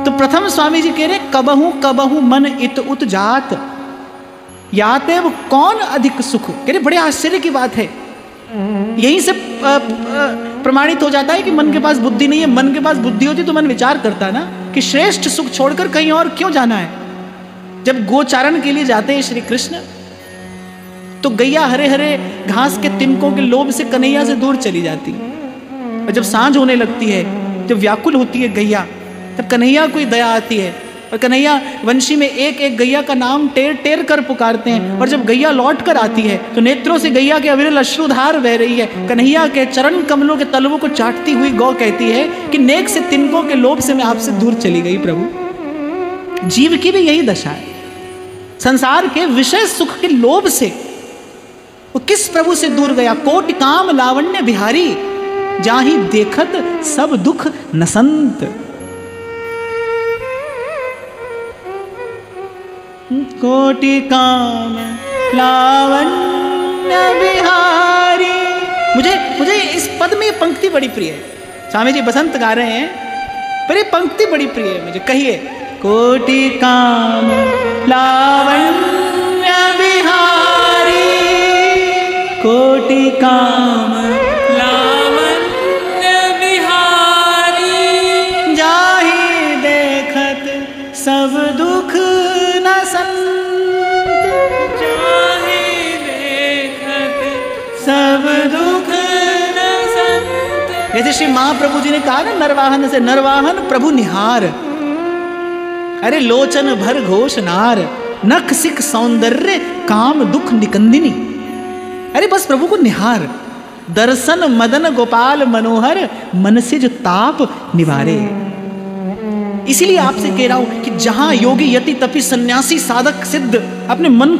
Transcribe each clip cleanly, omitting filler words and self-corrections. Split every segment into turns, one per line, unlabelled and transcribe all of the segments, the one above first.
तो प्रथम स्वामी जी कह रहे कबहू कबहू मन इत उत जात, यातेव कौन अधिक सुख। कह रहे बड़े आश्चर्य की बात है, यहीं से प्रमाणित हो जाता है कि मन के पास बुद्धि नहीं है। मन के पास बुद्धि होती तो मन विचार करता ना कि श्रेष्ठ सुख छोड़कर कहीं और क्यों जाना है। जब गोचारण के लिए जाते हैं श्री कृष्ण तो गैया हरे हरे घास के तिनकों के लोभ से कन्हैया से दूर चली जाती, और जब सांझ होने लगती है, जब व्याकुल होती है गैया, तब कन्हैया को दया आती है और कन्हैया वंशी में एक एक गैया का नाम टेर टेर कर पुकारते हैं। और जब गैया लौट कर आती है तो नेत्रों से गैया के अविरल अश्रुधार बह रही है। कन्हैया के चरण कमलों के तलवों को चाटती हुई गौ कहती है कि नेक से तिनकों के लोभ से मैं आपसे दूर चली गई प्रभु। जीव की भी यही दशा है, संसार के विषय सुख के लोभ से वो किस प्रभु से दूर गया। कोटि काम लावण्य बिहारी, जाहि देखत सब दुख नसंत। कोटि काम लावण्य बिहारी। मुझे इस पद में ये पंक्ति बड़ी प्रिय है। स्वामी जी बसंत गा रहे हैं पर ये पंक्ति बड़ी प्रिय है मुझे। कहिए कोटि काम लावण्य बिहारी, कोटि काम लावण्य बिहारी, जाहि देखत सब दुख सब दुख नसंत। जैसे श्री महाप्रभु जी ने कहा ना नरवाहन से, नरवाहन प्रभु निहार, अरे लोचन भर घोष नार, नख सिख सौंदर्य काम दुख निकंदिनी। अरे बस प्रभु को निहार, दर्शन मदन गोपाल मनोहर, मन से जो ताप निवारे। इसीलिए आपसे कह रहा हूं कि जहां योगी यति तपी सन्यासी साधक सिद्ध अपने मन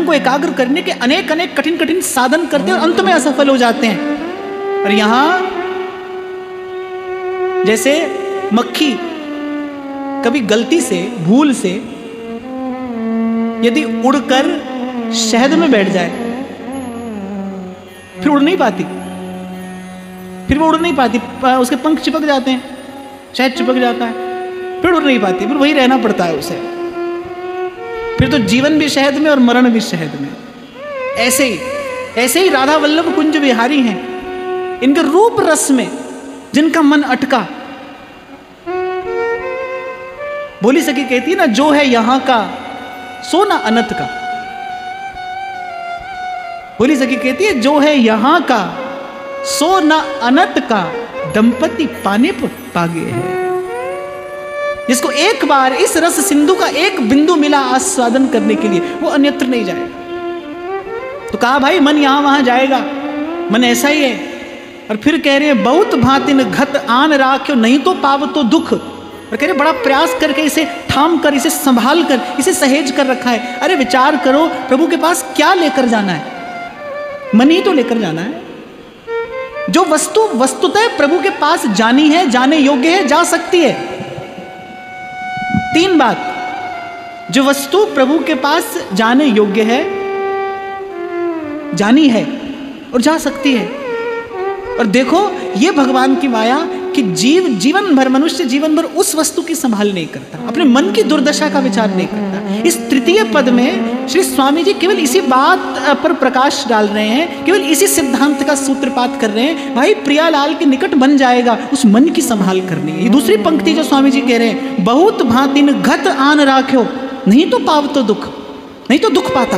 को एकाग्र करने के अनेक अनेक कठिन कठिन साधन करते हैं और अंत में असफल हो जाते हैं। और यहां जैसे मक्खी कभी गलती से भूल से यदि उड़कर शहद में बैठ जाए फिर उड़ नहीं पाती, उसके पंख चिपक जाते हैं, शहद चिपक जाता है, फिर उड़ नहीं पाती, फिर वही रहना पड़ता है उसे। फिर तो जीवन भी शहद में और मरण भी शहद में। ऐसे ही राधा वल्लभ कुंज विहारी हैं, इनके रूप रस में जिनका मन अटका। बोली सखी कहती है ना, जो है यहां का सो ना अनंत का। बोली सखी कहती है जो है यहां का सो ना अनंत का, दंपति पाने पर पागे है। जिसको एक बार इस रस सिंधु का एक बिंदु मिला आस्वादन करने के लिए, वो अन्यत्र नहीं जाएगा। तो कहा भाई मन यहां वहां जाएगा, मन ऐसा ही है। और फिर कह रहे हैं बहुत भांतिन घत आन राख्यो, नहीं तो पाव तो दुख। और कह रहे बड़ा प्रयास करके इसे थाम कर, इसे संभाल कर, इसे सहेज कर रखा है। अरे विचार करो प्रभु के पास क्या लेकर जाना है, मन ही तो लेकर जाना है। जो वस्तु वस्तुतः प्रभु के पास जानी है, जाने योग्य है, जा सकती है। तीन बात, जो वस्तु प्रभु के पास जाने योग्य है, जानी है और जा सकती है। और देखो ये भगवान की माया कि जीवन भर मनुष्य जीवन भर उस वस्तु की संभाल नहीं करता, अपने मन की दुर्दशा का विचार नहीं करता। इस तृतीय पद में श्री स्वामी जी केवल इसी बात पर प्रकाश डाल रहे हैं, केवल इसी सिद्धांत का सूत्रपात कर रहे हैं। भाई प्रियालाल के निकट बन जाएगा, उस मन की संभाल करनी है। ये दूसरी पंक्ति जो स्वामी जी कह रहे हैं, बहुत भांतिन घत आन राख्यो, नहीं तो पाव तो दुख, नहीं तो दुख पाता।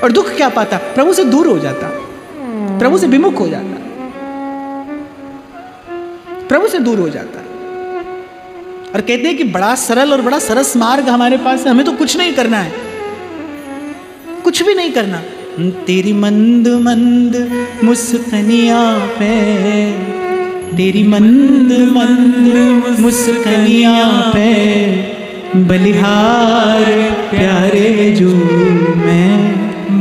और दुख क्या पाता? प्रभु से दूर हो जाता, प्रभु से विमुख हो जाता, प्रभु से दूर हो जाता। और कहते हैं कि बड़ा सरल और बड़ा सरस मार्ग हमारे पास है, हमें तो कुछ नहीं करना है, कुछ भी नहीं करना। तेरी मंद मंद मुस्कनिया पे, तेरी मंद मंद मुस्कनिया पे, बलिहार प्यारे जो मैं,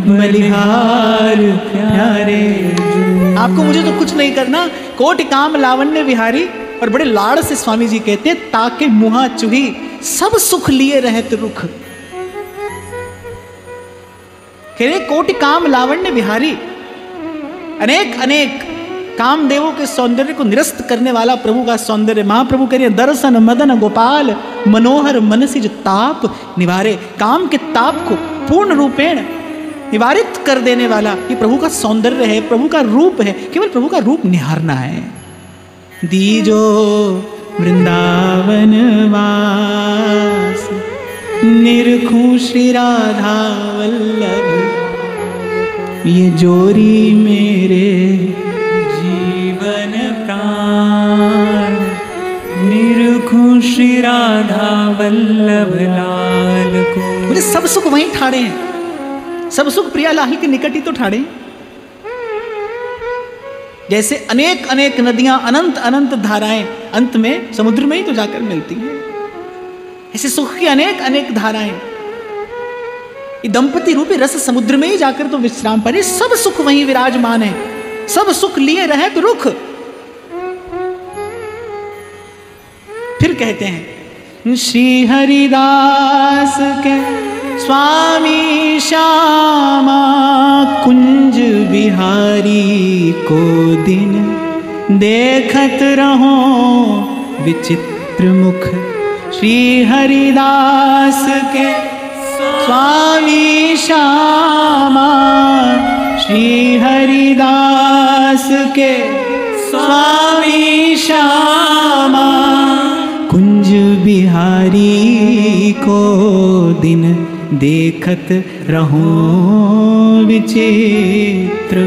बलिहार प्यारे जो। आपको मुझे तो कुछ नहीं करना, कोटि काम लावण्य विहारी। और बड़े लाड़ से स्वामी जी कहते हैं, ताके मुहा चुही सब सुख लिए रहत रुख। कह रहे कोटि काम लावण्य विहारी, अनेक अनेक कामदेवों के सौंदर्य को निरस्त करने वाला प्रभु का सौंदर्य। महाप्रभु कह रहे हैं दर्शन मदन गोपाल मनोहर मनसिज ताप निवारे। काम के ताप को पूर्ण रूपेण निवारित कर देने वाला ये प्रभु का सौंदर्य है, प्रभु का रूप है। केवल प्रभु का रूप निहारना है। दीजो वृंदावन वास निरखूं श्री राधा वल्लभ, ये जोरी मेरे जीवन प्राण, निरखूं श्री राधा वल्लभ लाल को। मुझे सब सुख वहीं ठाड़े हैं, सब सुख प्रिया लाल के निकट ही तो ठाड़े। जैसे अनेक अनेक नदियां अनंत अनंत धाराएं अंत में समुद्र में ही तो जाकर मिलती हैं, ऐसे सुख की अनेक अनेक धाराएं ये दंपति रूपी रस समुद्र में ही जाकर तो विश्राम पाए। सब सुख वहीं विराजमान है, सब सुख लिए रहे तो रुख। फिर कहते हैं श्री हरिदास के स्वामी श्यामा कुंज बिहारी को दिन देखत रहो विचित्र मुख। श्री हरिदास के स्वामी श्यामा, श्री हरिदास के स्वामी श्यामा कुंज बिहारी को दिन देखत रहो विचित्र।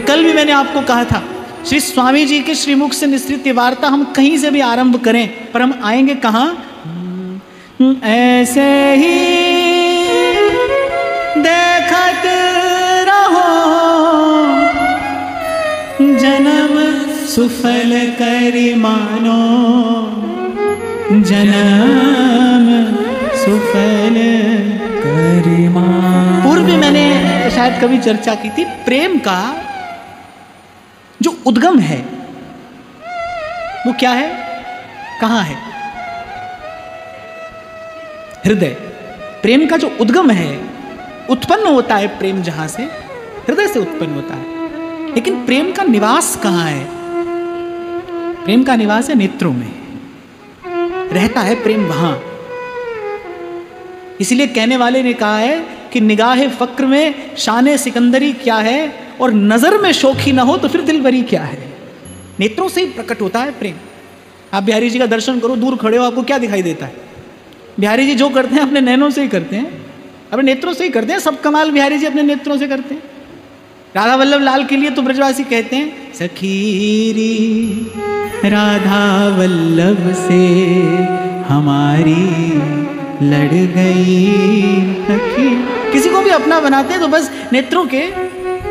कल भी मैंने आपको कहा था श्री स्वामी जी के श्रीमुख से निश्रित वार्ता हम कहीं से भी आरंभ करें पर हम आएंगे कहाँ? ऐसे ही देखत रहो जन्म सुफल करि मानो, जन्म सुफल करि मानो। पूर्व में मैंने शायद कभी चर्चा की थी प्रेम का जो उद्गम है वो क्या है, कहाँ है? हृदय। प्रेम का जो उद्गम है, उत्पन्न होता है प्रेम जहां से, हृदय से उत्पन्न होता है। लेकिन प्रेम का निवास कहाँ है? प्रेम का निवास है नेत्रों में, रहता है प्रेम वहां। इसलिए कहने वाले ने कहा है कि निगाहे फक्र में शाने सिकंदरी क्या है, और नजर में शोखी ना हो तो फिर दिलबरी क्या है। नेत्रों से ही प्रकट होता है प्रेम। आप बिहारी जी का दर्शन करो, दूर खड़े हो, आपको क्या दिखाई देता है? बिहारी जी जो करते हैं अपने नैनों से ही करते हैं, अपने नेत्रों से ही करते हैं। सब कमाल बिहारी जी अपने नेत्रों से करते हैं। राधा वल्लभ लाल के लिए तो ब्रजवासी कहते हैं सखीरी राधा वल्लभ से हमारी लड़ गई सखी। किसी को भी अपना बनाते हैं तो बस नेत्रों के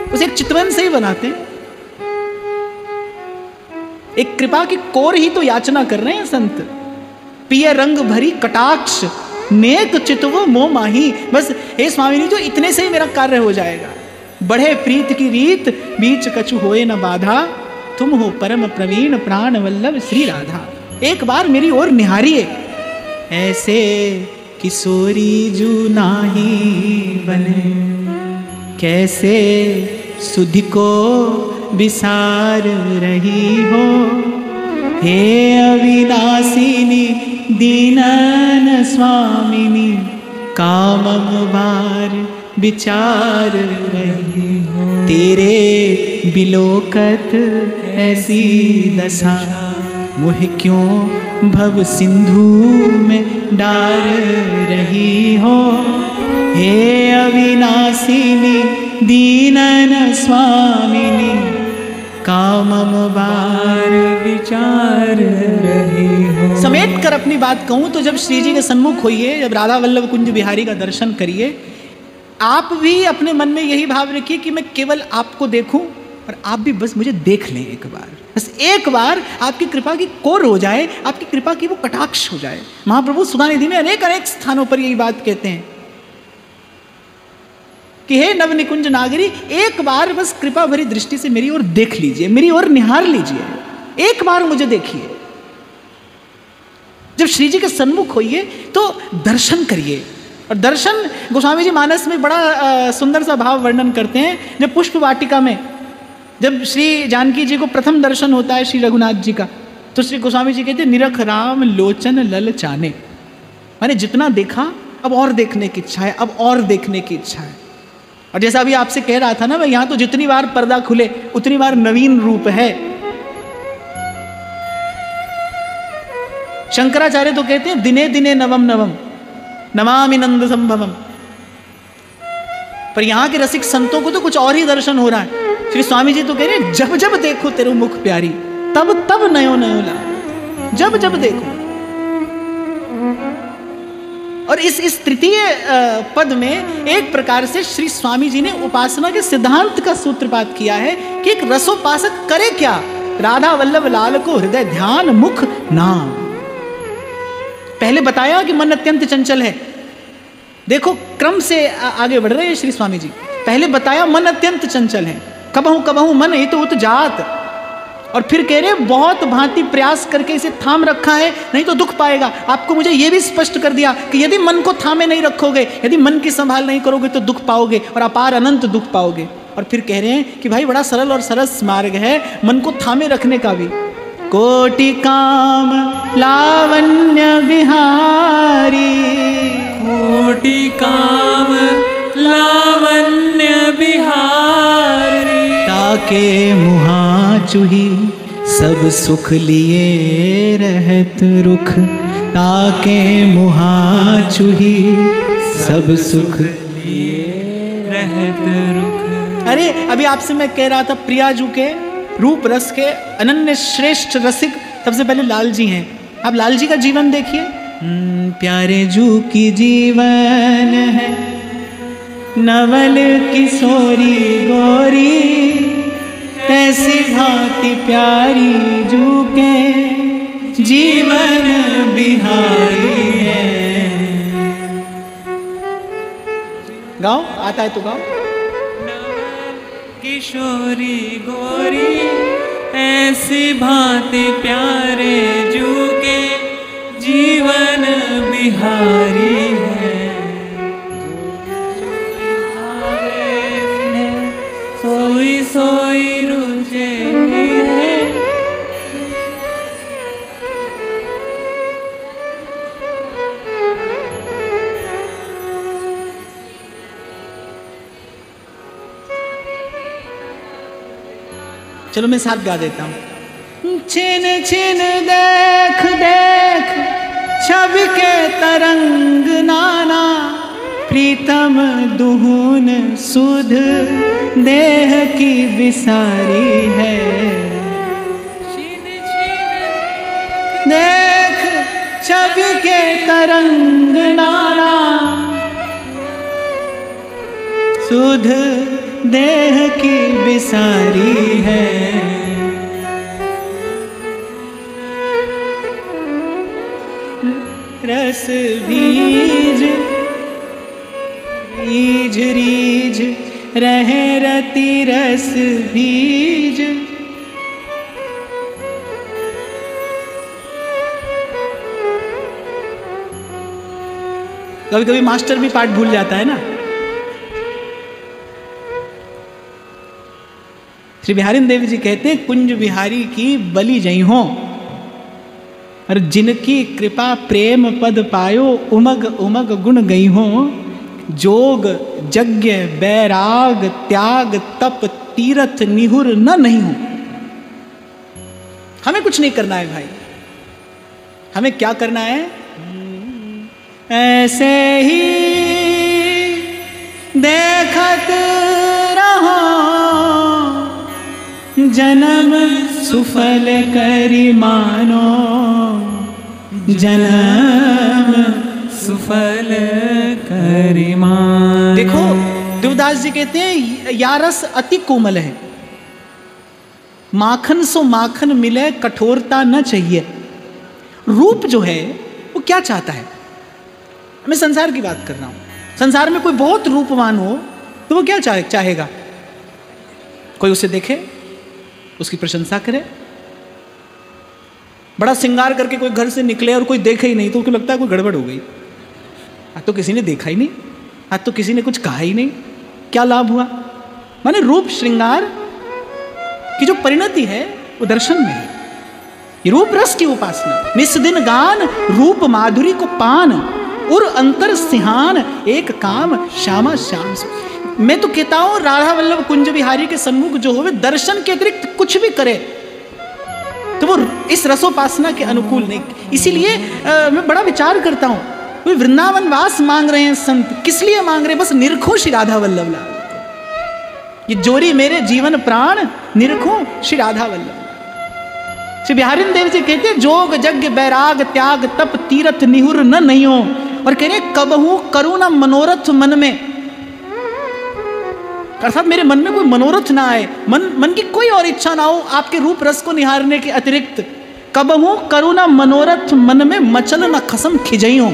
उसे एक चितवन से ही बनाते हैं। एक कृपा की कोर ही तो याचना कर रहे हैं संत। पिय रंग भरी कटाक्ष नेक चितवो मोह माही। बस हे स्वामी जी जो इतने से ही मेरा कार्य हो जाएगा। बढ़े प्रीत की रीत बीच कछु होए न बाधा, तुम हो परम प्रवीण प्राण वल्लभ श्री राधा। एक बार मेरी ओर निहारिए, ऐसे किशोरी जू नाही बने, कैसे सुधि को विसार रही हो। हे अविनाशिनी दीनन स्वामिनी, कामम बार विचार रही हो। तेरे बिलोकत ऐसी दशा, मुह क्यों भव सिंधु में डार रही हो। हे अविनाशिनी दीनन स्वामिनी, कामम बार विचार रही हो। समेट कर अपनी बात कहूं तो जब श्री जी के सन्मुख होइए, जब राधा वल्लभ कुंज बिहारी का दर्शन करिए, आप भी अपने मन में यही भाव रखिए कि मैं केवल आपको देखूं और आप भी बस मुझे देख लें एक बार। बस एक बार आपकी कृपा की कोर हो जाए, आपकी कृपा की वो कटाक्ष हो जाए। महाप्रभु सुधानिधि में अनेक अनेक स्थानों पर यही बात कहते हैं कि हे नव निकुंज नागरी, एक बार बस कृपा भरी दृष्टि से मेरी ओर देख लीजिए, मेरी ओर निहार लीजिए, एक बार मुझे देखिए। जब श्री जी के सन्मुख होइए तो दर्शन करिए। और दर्शन गोस्वामी जी मानस में बड़ा सुंदर सा भाव वर्णन करते हैं। जब पुष्प वाटिका में जब श्री जानकी जी को प्रथम दर्शन होता है श्री रघुनाथ जी का, तो श्री गोस्वामी जी कहते निरख राम लोचन लल चाने, मैंने जितना देखा अब और देखने की इच्छा है, अब और देखने की इच्छा है। और जैसा अभी आपसे कह रहा था ना, मैं यहां तो जितनी बार पर्दा खुले उतनी बार नवीन रूप है। शंकराचार्य तो कहते हैं दिने दिने नवम नवम नमामि नंद संभवम, पर यहां के रसिक संतों को तो कुछ और ही दर्शन हो रहा है। श्री स्वामी जी तो कह रहे हैं जब जब देखो तेरे मुख प्यारी, तब तब नयो नयो ला, जब जब देखो। और इस तृतीय पद में एक प्रकार से श्री स्वामी जी ने उपासना के सिद्धांत का सूत्रपात किया है कि एक रसोपासक करे क्या। राधा वल्लभ लाल को हृदय ध्यान मुख नाम। पहले बताया कि मन अत्यंत चंचल है, देखो क्रम से आगे बढ़ रहे हैं श्री स्वामी जी। पहले बताया मन अत्यंत चंचल है, कबहू कबहू मन हित उत जात, और फिर कह रहे बहुत भांति प्रयास करके इसे थाम रखा है, नहीं तो दुख पाएगा। आपको मुझे यह भी स्पष्ट कर दिया कि यदि मन को थामे नहीं रखोगे, यदि मन की संभाल नहीं करोगे तो दुख पाओगे और अपार अनंत दुख पाओगे। और फिर कह रहे हैं कि भाई बड़ा सरल और सरस मार्ग है मन को थामे रखने का भी। कोटि काम लावण्य बिहारी,
कोटि काम लावण्य बिहारी,
ताके मुहा चूही सब सुख लिए रहत रुख, ताके मुहा चूही सब सुख लिए
रहत रुख।
अरे अभी आपसे मैं कह रहा था प्रियाजू के रूप रस के अनन्य श्रेष्ठ रसिक सबसे पहले लाल जी हैं। आप लाल जी का जीवन देखिए। प्यारे जू की जीवन है नवल किशोरी गोरी, ऐसी भांति प्यारी जू के जीवन बिहारी है। गाओ, आता है तो गाओ।
किशोरी गोरी ऐसी भांति प्यारे जू के जीवन बिहारी है। सोई सोई रुझे है।
चलो मैं साथ गा देता हूँ। छिन छिन देख देख छवि के तरंग नाना, प्रीतम दुहून सुध देह की विसारी है। देख छवि के तरंग नाना, सुध देह की विसारी है। रस बीज रीझ रीझ रहे रति रस बीज। कभी कभी मास्टर भी पाठ भूल जाता है ना। श्री बिहारी देव जी कहते हैं कुंज बिहारी की बलि जई हो, और जिनकी कृपा प्रेम पद पायो उमग उमग गुण गई हो। जोग यज्ञ बैराग त्याग तप तीरथ निहुर न नहीं हो। हमें कुछ नहीं करना है भाई, हमें क्या करना है? ऐसे ही देखत रहो जन्म सुफल करी मानो, जन्म
सुफल करी मानो।
देखो देवदास जी कहते हैं या रस अति कोमल है, माखन सो माखन मिले कठोरता न चाहिए। रूप जो है वो क्या चाहता है? मैं संसार की बात कर रहा हूं। संसार में कोई बहुत रूपवान हो तो वो क्या चाहेगा? कोई उसे देखे, उसकी प्रशंसा करे। बड़ा श्रृंगार करके कोई घर से निकले और कोई देखे ही नहीं तो उसको लगता है कोई गड़बड़ हो गई। आज तो किसी ने देखा ही नहीं, आज तो किसी ने कुछ कहा ही नहीं, क्या लाभ हुआ? माने रूप श्रृंगार कि जो परिणति है वो दर्शन में है। ये रूप रस की उपासना, निस दिन गान रूप माधुरी को पान, उर अंतर सिहान एक काम श्यामा श्याम से। मैं तो कहता हूं राधा वल्लभ कुंज बिहारी के सन्मुख जो होवे दर्शन के अतिरिक्त कुछ भी करे तो वो इस रसोपासना के अनुकूल नहीं। इसीलिए मैं बड़ा विचार करता हूं, कोई वृंदावन वास मांग रहे हैं संत, किस लिए मांग रहे हैं? बस निरखो श्री राधा वल्लभ लाल, ये जोरी मेरे जीवन प्राण निरखो श्री राधा वल्लभ। श्री बिहारी देव जी कहते जोग यज्ञ बैराग त्याग तप तीरथ निहुर न नहियो, और कह रहे कबहू करूं ना मनोरथ मन में, अर्थात मेरे मन में कोई मनोरथ ना आए, मन की कोई और इच्छा ना हो आपके रूप रस को निहारने के अतिरिक्त। कबहू करूं ना मनोरथ मन में मचल न खसम खिजइयो।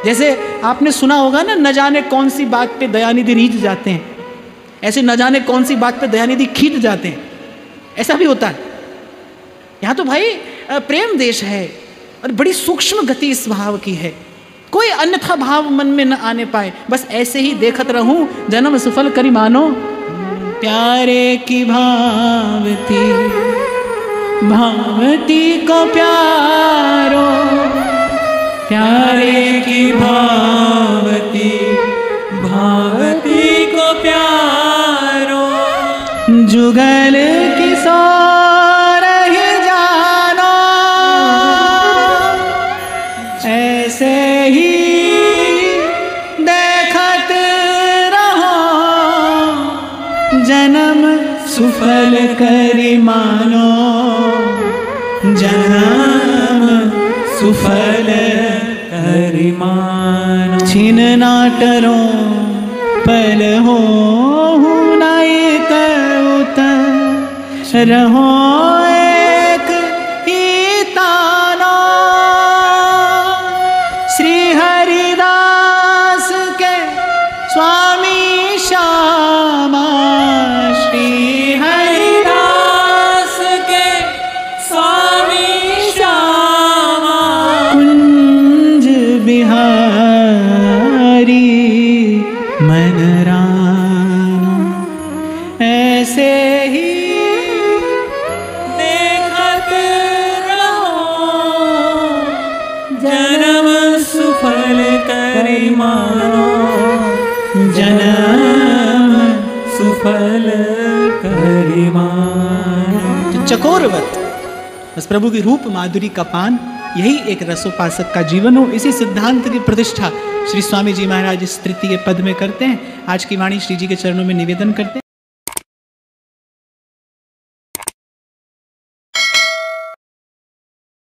जैसे आपने सुना होगा ना, न जाने कौन सी बात पे दयानिधि रीझ जाते हैं, ऐसे न जाने कौन सी बात पे दयानिधि खींच जाते हैं, ऐसा भी होता है। यहाँ तो भाई प्रेम देश है और बड़ी सूक्ष्म गति इस भाव की है, कोई अन्यथा भाव मन में न आने पाए, बस ऐसे ही देखत रहूं जन्म सफल करी मानो। प्यारे की भावती भावती को प्यारो,
प्यारे की भावती भावती को प्यारो,
जुगल किशोर ही जानो, ऐसे ही देखत रहो जन्म सुफल करी मानो, जन्म सुफल करी मानो। छिन ना टरो पल हो रहो एक ही तानो। श्री हरिदास के स्वामी श्यामा, श्री
हरिदास के स्वामी श्यामा,
कुंज बिहारी मन राना, ऐसे ही
जन्म सुफल करी मानो,
जन्म
सुफल करी मानो।
तो चकोरवत बस प्रभु की रूप माधुरी का पान, यही एक रसोपासक का जीवन हो। इसी सिद्धांत की प्रतिष्ठा श्री स्वामी जी महाराज इस तृतीय पद में करते हैं। आज की वाणी श्री जी के चरणों में निवेदन करते हैं।